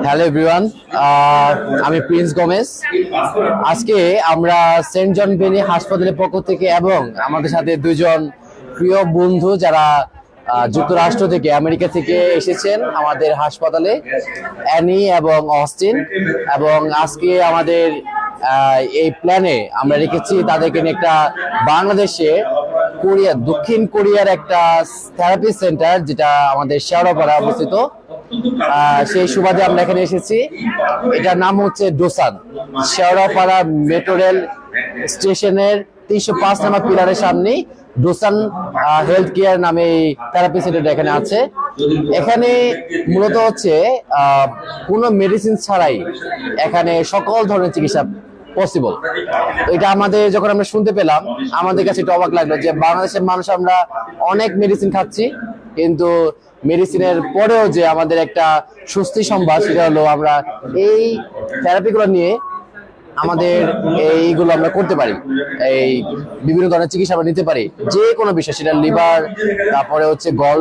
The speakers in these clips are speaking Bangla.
হ্যালো এভরিওয়ান, আমি প্রিন্স গোমেজ। আজকে আমরা সেন্ট জন বেনি হাসপাতালের পক্ষ থেকে এবং আমাদের সাথে দুজন প্রিয় বন্ধু যারা যুক্তরাষ্ট্র থেকে আমেরিকা থেকে এসেছেন আমাদের হাসপাতালে, অ্যানি এবং অস্টিন। এবং আজকে আমাদের এই প্ল্যানে আমরা রেখেছি তাদেরকে নিয়ে একটা বাংলাদেশে দক্ষিণ কোরিয়ার একটা থেরাপি সেন্টার যেটা আমাদের শেওড়াপাড়া অবস্থিত, সেই সুবাদে আমরা এখানে এসেছি। এটার নাম হচ্ছে ডোসান। শেওড়াপাড়া মেট্রো রেল স্টেশনের 305 নম্বর পিলারের সামনে ডোসান হেলথ কেয়ার নামে এই থেরাপি সেন্টারটা এখানে আছে। এখানে মূলত হচ্ছে কোনো মেডিসিন ছাড়াই এখানে সকল ধরনের চিকিৎসা পসিবল। এটা আমাদের যখন আমরা শুনতে পেলাম আমাদের কাছে একটু অবাক লাগলো যে বাংলাদেশের মানুষ আমরা অনেক মেডিসিন খাচ্ছি, কিন্তু মেডিসিনের পরেও যে আমাদের একটা স্বস্তি সংবাদ সেটা হলো আমরা এই থেরাপিগুলো নিয়ে আমাদের এইগুলো আমরা করতে পারি, এই বিভিন্ন ধরনের চিকিৎসা আমরা নিতে পারি। যে কোনো বিষয়, সেটা লিভার, তারপরে হচ্ছে গল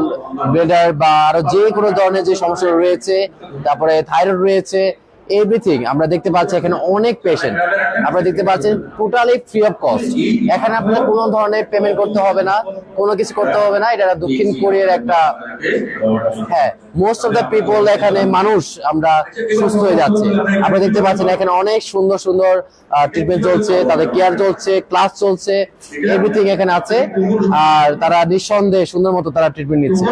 ব্লেডার বা আরো যে কোনো ধরনের যে সমস্যা রয়েছে, তারপরে থাইরয়েড রয়েছে, এভরিথিং আমরা দেখতে পাচ্ছি। এখানে অনেক পেশেন্ট আপনারা দেখতে পাচ্ছেন টোটালি ফ্রি অফ কস্ট। এখানে আপনার কোনো ধরনের পেমেন্ট করতে হবে না, কোনো কিছু করতে হবে না। এটা দক্ষিণ কোরিয়ার একটা, হ্যাঁ, মোস্ট অফ দ্য পিপল এখানে মানুষ আমরা সুস্থ হয়ে যাচ্ছে। আপনারা দেখতে পাচ্ছেন এখানে অনেক সুন্দর সুন্দর ট্রিটমেন্ট চলছে, তাদের কেয়ার চলছে, ক্লাস চলছে, এভরিথিং এখানে আছে। আর তারা নিঃসন্দেহে সুন্দর মতো তারা ট্রিটমেন্ট নিচ্ছে।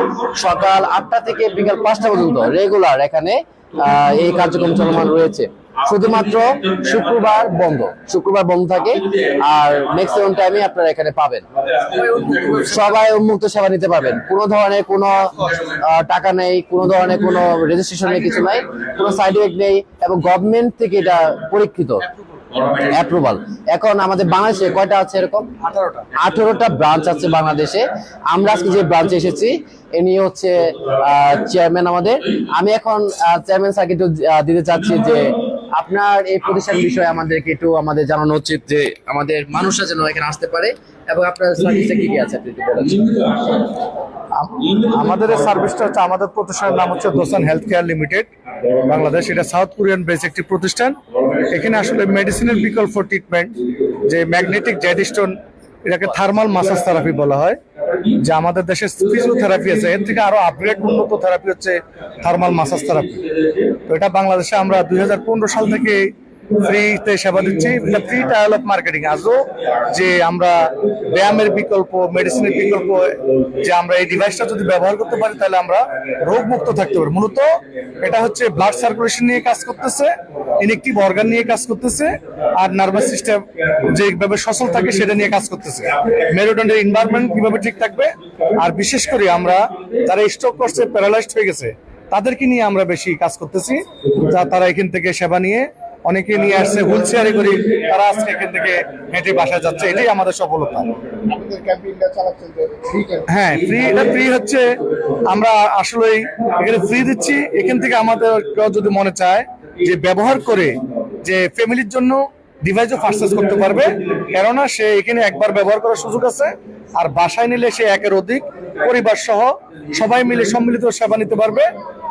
সকাল 8টা থেকে বিকাল 5টা পর্যন্ত রেগুলার এখানে এই কার্যক্রম চলমান রয়েছে। শুধুমাত্র শুক্রবার বন্ধ থাকে, আর ম্যাক্সিমাম টাইমে আপনারা এখানে পাবেন। সবাই উন্মুক্ত সেবা নিতে পারবেন। কোনো ধরনের কোনো টাকা নেই, কোনো ধরনের কোনো রেজিস্ট্রেশন নেই, কিছু নাই, কোনো সাইড এফেক্ট নেই, এবং গভর্নমেন্ট থেকে এটা পরীক্ষিত অ্যাপ্রুভাল। এখন আমাদের বাংলাদেশে কয়টা আছে? এরকম 18টা ব্রাঞ্চ আছে বাংলাদেশে। আমরা আজকে যে ব্রাঞ্চে এসেছি ইনি হচ্ছে চেয়ারম্যান আমাদের। আমি এখন চেয়ারম্যান স্যারকে একটু দিতে চাচ্ছি যে আপনার এই প্রতিষ্ঠান বিষয়ে আমাদেরকে একটু আমাদের জানানো উচিত, যে আমাদের মানুষরা যেন এখানে আসতে পারে, এবং আপনার সার্ভিসটা কি কি আছে আপনি একটু বলেন। আমাদের এই সার্ভিসটা হচ্ছে, আমাদের প্রতিষ্ঠানের নাম হচ্ছে দোসান হেলথ কেয়ার লিমিটেড বাংলাদেশ। এটা সাউথ কোরিয়ান বেস একটি প্রতিষ্ঠান। এখানে আসলে মেডিসিনের বিকল্প ট্রিটমেন্ট, যে ম্যাগনেটিক জেড স্টোন, এটাকে থার্মাল মাসাজ থেরাপি বলা হয়। যে আমাদের দেশে ফিজিওথেরাপি আছে, এর থেকে আরো আপগ্রেড উন্নত থেরাপি হচ্ছে থার্মাল মাসাজ থেরাপি। তো এটা বাংলাদেশে আমরা 2015 সাল থেকে ফ্রিতে সেবা দিচ্ছি। এটা ফ্রি ট্রায়াল অফ মার্কেটিং। আজও যে আমরা ব্যায়ামের বিকল্প, মেডিসিনের বিকল্প, যে আমরা এই ডিভাইসটা যদি ব্যবহার করতে পারি তাহলে আমরা রোগ মুক্ত থাকতে পারি। মূলত এটা হচ্ছে ব্লাড সার্কুলেশন নিয়ে কাজ করতেছে, ইনেকটিভ অর্গান নিয়ে কাজ করতেছে, আর নার্ভাস সিস্টেম যেভাবে সচল থাকে সেটা নিয়ে কাজ করতেছে। মেরুদণ্ডের এনভায়রনমেন্ট কিভাবে ঠিক থাকবে, আর বিশেষ করে আমরা যারা স্ট্রোক করছে, প্যারালাইজড হয়ে গেছে, তাদেরকে নিয়ে আমরা বেশি কাজ করতেছি। যা তারা এখান থেকে সেবা নিয়ে, অনেকে নিয়ে আসছে হুইল চেয়ারে করে, তারা আজকে এখান থেকে হেঁটে বাসায় যাচ্ছে। এটাই আমাদের সফলতা। হ্যাঁ, ফ্রি। এটা ফ্রি হচ্ছে, আমরা আসলেই এখানে ফ্রি দিচ্ছি। এখান থেকে আমাদের কেউ যদি মনে চায় যে ব্যবহার করে যে ফ্যামিলির জন্য ডিভাইসও পারচেজ করতে পারবে, কেননা সে এখানে একবার ব্যবহার করার সুযোগ আছে। আর বাসায় নিলে সে একের অধিক পরিবার সহ সবাই মিলে সম্মিলিত সেবা নিতে পারবে,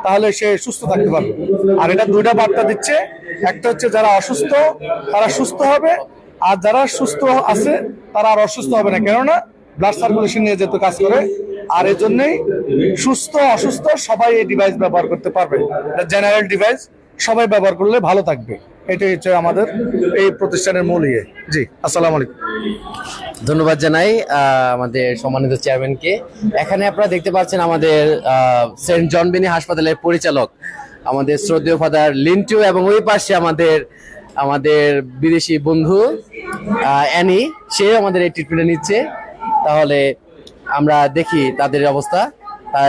তাহলে সে সুস্থ থাকতে পারবে। আর এটা দুইটা বার্তা দিচ্ছে। একটা হচ্ছে যারা অসুস্থ তারা সুস্থ হবে, আর যারা সুস্থ আছে তারা আর অসুস্থ হবে না, কেননা ব্লাড সার্কুলেশন নিয়ে যেহেতু কাজ করে। আর এই জন্যই সুস্থ অসুস্থ সবাই এই ডিভাইস ব্যবহার করতে পারবে। এটা জেনারেল ডিভাইস, সবাই ব্যবহার করলে ভালো থাকবে। এটাই হচ্ছে আমাদের এই প্রতিষ্ঠানের মূল ইয়ে। জি, আসসালামু আলাইকুম। ধন্যবাদ জানাই আমাদের সম্মানিত চেয়ারম্যানকে। এখানে আপনারা দেখতে পাচ্ছেন আমাদের সেন্ট জন বেনি হাসপাতালের পরিচালক আমাদের শ্রদ্ধেয় ফাদার লিন্টু, এবং ওই পাশে আমাদের বিদেশি বন্ধু অ্যানি, সে আমাদের এই ট্রিটমেন্ট নিচ্ছে। তাহলে আমরা দেখি তাদের অবস্থা,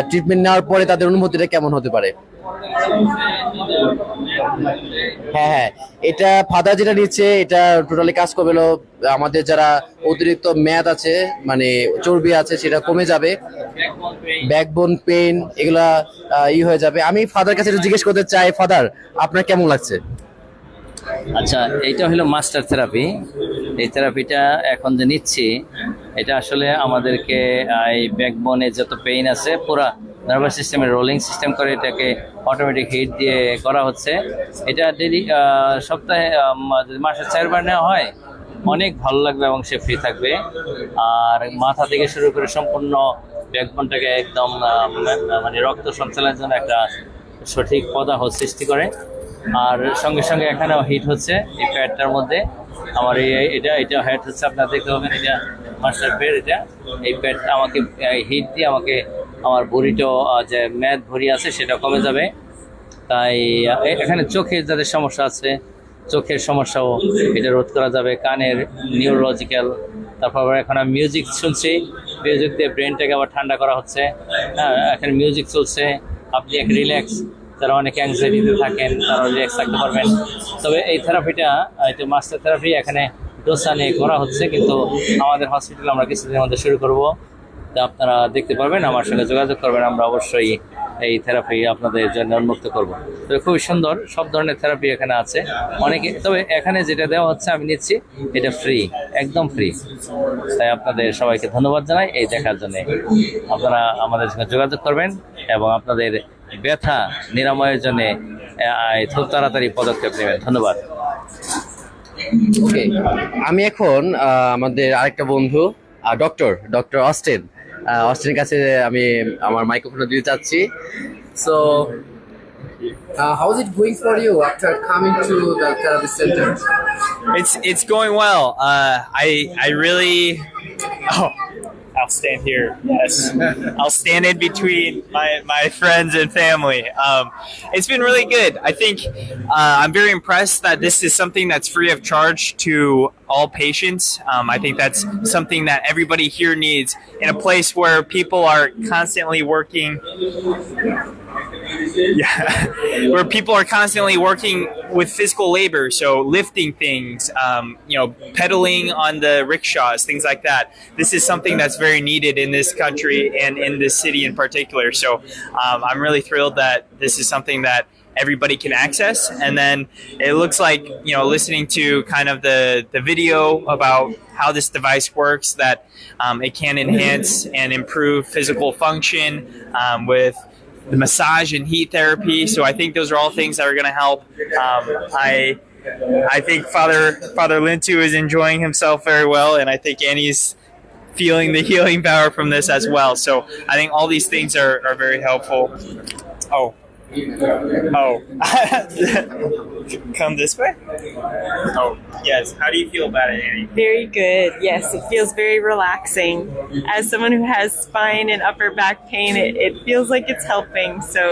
ট্রিটমেন্ট নেওয়ার পরে তাদের অনুভূতিটা কেমন হতে পারে। হ্যাঁ, এটা ফাদার যেটা নিচ্ছে এটা টোটালি কাজ করবে হলো আমাদের যারা অতিরিক্ত মেদ আছে, মানে চর্বি আছে, সেটা কমে যাবে। ব্যাকবোন পেইন এগুলা হয়ে যাবে। আমি ফাদার কাছে জিজ্ঞেস করতে চাই, ফাদার আপনার কেমন লাগছে? আচ্ছা, এইটা হলো মাস্টার থেরাপি। এই থেরাপিটা এখন যে নিচ্ছি, এটা আসলে আমাদেরকে এই ব্যাকবোনে যত পেইন আছে পুরা নার্ভাস সিস্টেমে রোলিং সিস্টেম করে এটাকে অটোমেটিক হিট দিয়ে করা হচ্ছে। এটা ডেলি সপ্তাহে যদি মাসে 4 বার নেওয়া হয় অনেক ভালো লাগবে এবং সে ফ্রি থাকবে। আর মাথা থেকে শুরু করে সম্পূর্ণ ব্যাকবোনটাকে একদম মানে রক্ত সঞ্চালনের জন্য একটা সঠিক প্রদাহ সৃষ্টি করে। আর সঙ্গে সঙ্গে এখানেও হিট হচ্ছে এই প্যাডটার মধ্যে। আমার এটা হেড হচ্ছে, আপনারা দেখতে পাবেন এটা মাস্টার প্যাড। এটা এই প্যাডটা আমাকে হিট দিয়ে আমাকে আমার ভুঁড়িটাও যে ম্যাদ ভুঁড়ি আছে সেটা কমে যাবে। তাই এখানে চোখের যাদের সমস্যা আছে চোখের সমস্যাও এটা রোধ করা যাবে। কানের নিউরোলজিক্যাল, তারপর এখন আমি মিউজিক শুনছি, মিউজিক দিয়ে ব্রেনটাকে আবার ঠান্ডা করা হচ্ছে। হ্যাঁ, এখানে মিউজিক চলছে, আপনি এক রিল্যাক্স, যারা অনেক অ্যাংজাইটিতে থাকেন তারা রিল্যাক্স থাকতে পারবেন। তবে এই থেরাপিটা এটা মাস্টার থেরাপি এখানে ডোসানে করা হচ্ছে, কিন্তু আমাদের হসপিটালে আমরা কিছুদিনের মধ্যে শুরু করব। তা আপনারা দেখতে পারবেন, আমার সঙ্গে যোগাযোগ করবেন, আমরা অবশ্যই এই থেরাপি আপনাদের জন্য উন্মুক্ত করব। তবে খুবই সুন্দর, সব ধরনের থেরাপি এখানে আছে অনেকে। তবে এখানে যেটা দেওয়া হচ্ছে আমি নিচ্ছি, এটা ফ্রি, একদম ফ্রি। তাই আপনাদের সবাইকে ধন্যবাদ জানাই এই দেখার জন্য। আপনারা আমাদের সঙ্গে যোগাযোগ করবেন এবং আপনাদের ব্যথা নিরাময়ের জন্য খুব তাড়াতাড়ি পদক্ষেপ নেবেন। ধন্যবাদ। ওকে, আমি এখন আমাদের আরেকটা বন্ধু ডক্টর অস্টিনের কাছে আমি আমার মাইক্রোফোনটা দিতে চাচ্ছি। So how is it going for you after coming to the therapy center? It's going well. I really. Oh, I'll stand here. Yes, I'll stand in between my friends and family. It's been really good. I think I'm very impressed that this is something that's free of charge to all patients. I think that's something that everybody here needs in a place where people are constantly working. Yeah, where people are constantly working with physical labor, so lifting things, pedaling on the rickshaws, things like that. This is something that's very needed in this country and in this city in particular. So I'm really thrilled that this is something that everybody can access. And then it looks like, listening to kind of the video about how this device works, that it can enhance and improve physical function with the massage and heat therapy. So I think those are all things that are going to help. I think Father Lintu is enjoying himself very well, and I think Annie's feeling the healing power from this as well. So I think all these things are very helpful. Oh. Come this way. Oh, yes. How do you feel about it, Annie? Very good. Yes, it feels very relaxing. As someone who has spine and upper back pain, it feels like it's helping. So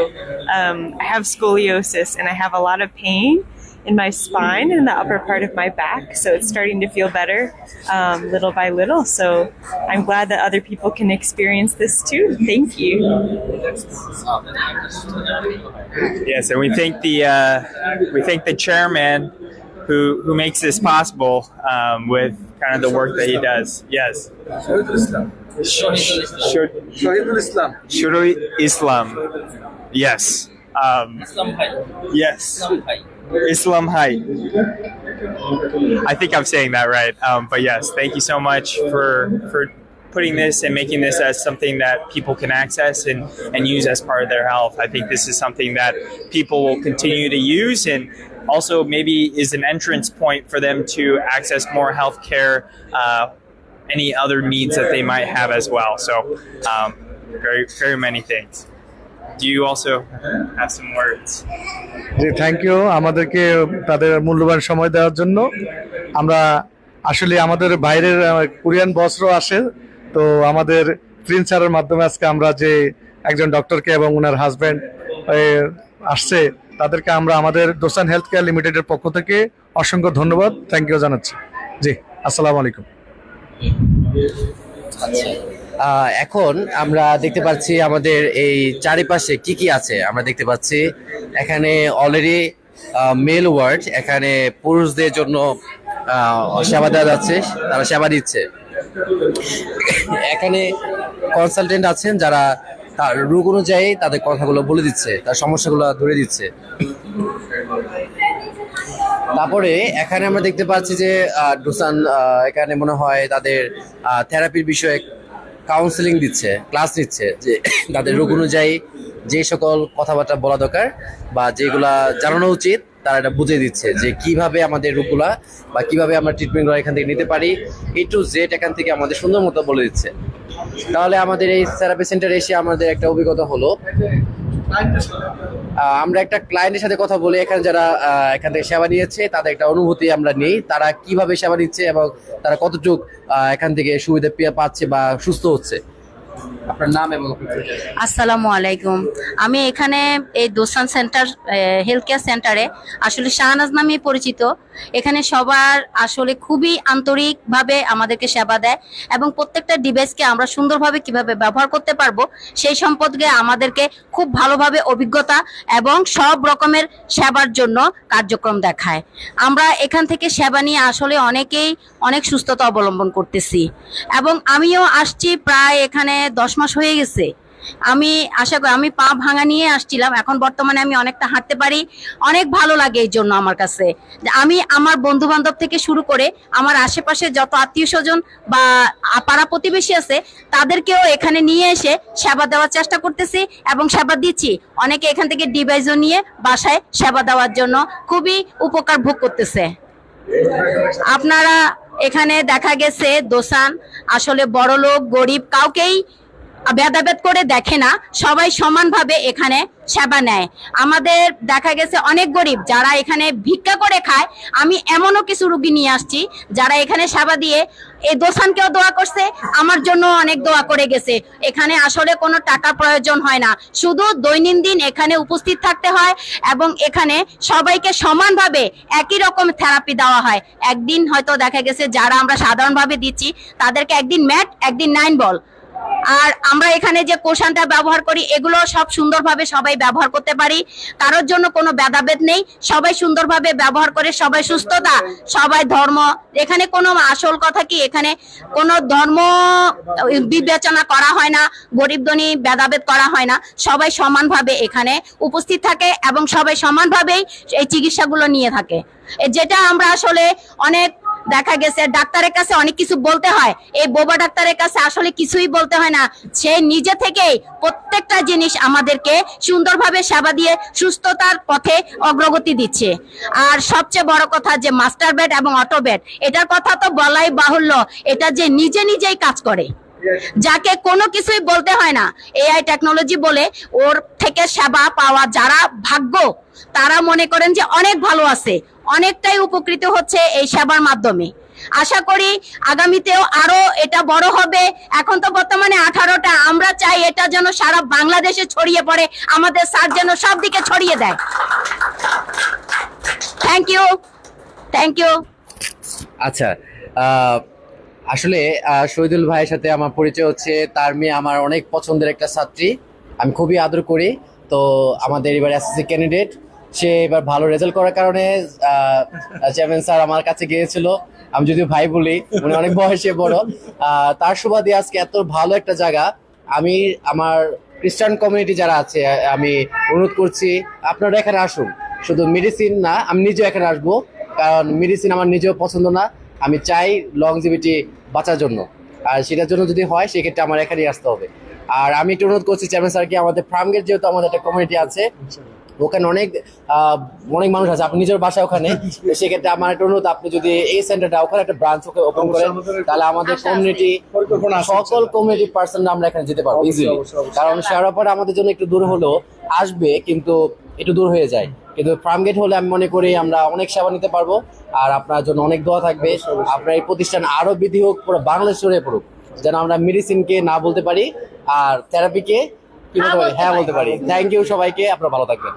I have scoliosis and I have a lot of pain in my spine and the upper part of my back. So it's starting to feel better little by little. So I'm glad that other people can experience this too. Thank you. Yes, and we thank the chairman who makes this possible with kind of the work that he does. Yes. Shurul Islam. Yes. Yes. Islam Hai. I think I'm saying that right. But yes, thank you so much for putting this and making this as something that people can access and use as part of their health. I think this is something that people will continue to use, and also maybe is an entrance point for them to access more healthcare, any other needs that they might have as well. So very, very many things. Do you also have some words? জি, থ্যাংক ইউ আমাদেরকে তাদের মূল্যবান সময় দেওয়ার জন্য। আমরা আসলে আমাদের বাইরের কোরিয়ান বসরাও আসে, তো আমাদের প্রিন্স স্যারের মাধ্যমে আজকে আমরা যে একজন ডক্টরকে এবং ওনার হাজব্যান্ড আসছে তাদেরকে আমরা আমাদের দোসান হেলথ কেয়ার লিমিটেডের পক্ষ থেকে অসংখ্য ধন্যবাদ, থ্যাংক ইউ জানাচ্ছি। জি, আসসালামু আলাইকুম। এখন আমরা দেখতে পাচ্ছি আমাদের এই চারিপাশে কি কি আছে আমরা দেখতে পাচ্ছি। এখানে অলরেডি মেল ওয়ার্ড, এখানে পুরুষদের জন্য সেবা দেওয়া যাচ্ছে, তারা সেবা দিচ্ছে। এখানে কনসালটেন্ট আছেন যারা তার রোগ অনুযায়ী তাদের কথাগুলো বলে দিচ্ছে, তার সমস্যাগুলো ধরে দিচ্ছে। তারপরে এখানে আমরা দেখতে পাচ্ছি যে ডোসান এখানে মনে হয় তাদের থেরাপির বিষয়ে কাউন্সেলিং দিচ্ছে, ক্লাস নিচ্ছে যে তাদের রোগ অনুযায়ী যে সকল কথাবার্তা বলা দরকার বা যেগুলা জানানো উচিত তারা এটা বুঝিয়ে দিচ্ছে যে কিভাবে আমাদের রোগগুলা বা কিভাবে আমরা ট্রিটমেন্টগুলো এখান থেকে নিতে পারি, A to Z এখান থেকে আমাদের সুন্দর মতো বলে দিচ্ছে। তাহলে আমাদের এই থেরাপি সেন্টারে এসে আমাদের একটা অভিজ্ঞতা হলো, আমরা একটা ক্লায়েন্টের সাথে কথা বলে এখানে যারা এখান থেকে সেবা নিয়েছে তাদের একটা অনুভূতি আমরা নিই, তারা কিভাবে সেবা নিচ্ছে এবং তারা কতটুক এখান থেকে সুবিধা পাচ্ছে বা সুস্থ হচ্ছে। আপনার নাম এবং আসসালামু আলাইকুম। আমি এখানে এই দোসান সেন্টার হেলথ কেয়ার সেন্টারে আসলে শাহনাজ নামে পরিচিত। এখানে সবার আসলে খুবই আন্তরিকভাবে আমাদেরকে সেবা দেয় এবং প্রত্যেকটা ডিভাইসকে আমরা সুন্দরভাবে কিভাবে ব্যবহার করতে পারবো সেই সম্পর্কে আমাদেরকে খুব ভালোভাবে অভিজ্ঞতা এবং সব রকমের সেবার জন্য কার্যক্রম দেখায়। আমরা এখান থেকে সেবা নিয়ে আসলে অনেকেই অনেক সুস্থতা অবলম্বন করতেছি এবং আমিও আসছি প্রায় এখানে 10 মাস হয়ে গেছে। আমি আশা করি, আমি পা ভাঙা নিয়ে আসছিলাম, এখন বর্তমানে আমি অনেকটা হাঁটতে পারি, অনেক ভালো লাগে এই জন্য আমার কাছে। আমি আমার বন্ধু বান্ধব থেকে শুরু করে আমার আশেপাশে যত আত্মীয় স্বজন বা পাড়া প্রতিবেশী আছে তাদেরকেও এখানে নিয়ে এসে সেবা দেওয়ার চেষ্টা করতেছি এবং সেবা দিচ্ছি। অনেকে এখান থেকে ডিভাইসও নিয়ে বাসায় সেবা দেওয়ার জন্য খুবই উপকার ভোগ করতেছে। আপনারা এখানে দেখা গেছে দোসান আসলে বড় লোক গরিব কাউকেই ভেদাভেদ করে দেখে না, সবাই সমানভাবে এখানে সেবা নেয়। আমাদের দেখা গেছে অনেক গরিব যারা এখানে ভিক্ষা করে খায়, আমি এমনও কিছু রুগী নিয়ে আসছি যারা এখানে সেবা দিয়ে এই দোসানকেও দোয়া করছে, আমার জন্য অনেক দোয়া করে গেছে। এখানে আসলে কোনো টাকা প্রয়োজন হয় না, শুধু দৈনন্দিন এখানে উপস্থিত থাকতে হয় এবং এখানে সবাইকে সমানভাবে একই রকম থেরাপি দেওয়া হয়। একদিন হয়তো দেখা গেছে যারা আমরা সাধারণভাবে দিচ্ছি তাদেরকে একদিন ম্যাট একদিন 9 বল, আর আমরা এখানে যে কোষানটা ব্যবহার করি এগুলো সব সুন্দরভাবে সবাই ব্যবহার করতে পারি, কারোর জন্য কোনো ভেদাভেদ নেই, সবাই সুন্দরভাবে ব্যবহার করে, সবাই সুস্থতা, সবাই ধর্ম, এখানে কোনো আসল কথা কি এখানে কোনো ধর্ম বিবেচনা করা হয় না, গরিব ধনী ভেদাভেদ করা হয় না, সবাই সমানভাবে এখানে উপস্থিত থাকে এবং সবাই সমানভাবেই এই চিকিৎসাগুলো নিয়ে থাকে। যেটা আমরা আসলে অনেক দেখা গেছে ডাক্তারের কাছে অনেক কিছু বলতে হয়, এই বোবা ডাক্তারের কাছে আসলে কিছুই বলতে হয় না, সে নিজে থেকেই প্রত্যেকটা জিনিস আমাদেরকে সুন্দরভাবে সেবা দিয়ে সুস্থতার পথে অগ্রগতি দিচ্ছে। আর সবচেয়ে বড় কথা যে মাস্টার বেড এবং অটো বেড, এটার কথা তো বলাই বাহুল্য, এটা যে নিজে নিজেই কাজ করে, যাকে কোনো কিছুই বলতে হয় না। এআই টেকনোলজি বলে ওর থেকে সেবা পাওয়া যারা ভাগ্য তারা মনে করেন যে অনেক ভালো আছে, অনেকটাই উপকৃত হচ্ছে এই সেবার মাধ্যমে। আশা করি আগামীতেও আরো এটা বড় হবে। এখন তো বর্তমানে 18টা, আমরা চাই এটা যেন সারা বাংলাদেশে ছড়িয়ে পড়ে, আমাদের স্যার যেন সব দিকে ছড়িয়ে দেয়। Thank you, thank you. আচ্ছা, আসলে শহীদুল ভাইয়ের সাথে আমার পরিচয় হচ্ছে, তার মেয়ে আমার অনেক পছন্দের একটা ছাত্রী, আমি খুবই আদর করি। তো আমাদের এবার এসএসসি ক্যান্ডিডেট, সে এবার ভালো রেজাল্ট করার কারণে চেয়ারম্যান স্যার আমার কাছে গিয়েছিল, আমি যদিও ভাই বলি, উনি অনেক বয়সে বড়, তার সুবাদে আজকে এত ভালো একটা জায়গা। আমি আমার খ্রিস্টান কমিউনিটি যারা আছে আমি অনুরোধ করছি আপনারা এখানে আসুন, শুধু মেডিসিন না, আমি নিজেও এখানে আসবো, কারণ মেডিসিন আমার নিজেও পছন্দ না, আমি চাই লংজিভিটি বাঁচার জন্য, আর সেটার জন্য যদি হয় সেক্ষেত্রে আমার এখানেই আসতে হবে। আর আমি একটু অনুরোধ করছি চেয়ারম্যান স্যারকে, আমাদের ফার্মগেট যেহেতু আমাদের একটা কমিউনিটি আছে, ওখানে অনেক মানুষ আছে, আপনি নিজের বাসা ওখানে, সেক্ষেত্রে আমার একটা অনুরোধ, আপনি যদি এই সেন্টারটা ওখানে একটা ব্রাঞ্চ ওপেন করেন তাহলে আমাদের কমিউনিটি সকল কমিউনিটি পার্সনরা আমরা এখানে যেতে পারবো ইজিলি। কারণ শেয়ারপাড়া আমাদের জন্য একটু দূর হলেও আসবে, কিন্তু একটু দূর হয়ে যায়, কিন্তু ফার্মগেট হলে আমি মনে করি আমরা অনেক সেবা নিতে পারবো। আর আপনার জন্য অনেক দোয়া থাকবে, আপনার এই প্রতিষ্ঠান আরো বৃদ্ধি হোক, পুরো বাংলাদেশ ছড়িয়ে পড়ুক, যেন আমরা মেডিসিনকে না বলতে পারি আর থেরাপিকে কি বলতে পারি, হ্যাঁ বলতে পারি। থ্যাংক ইউ সবাইকে, আপনারা ভালো থাকবেন।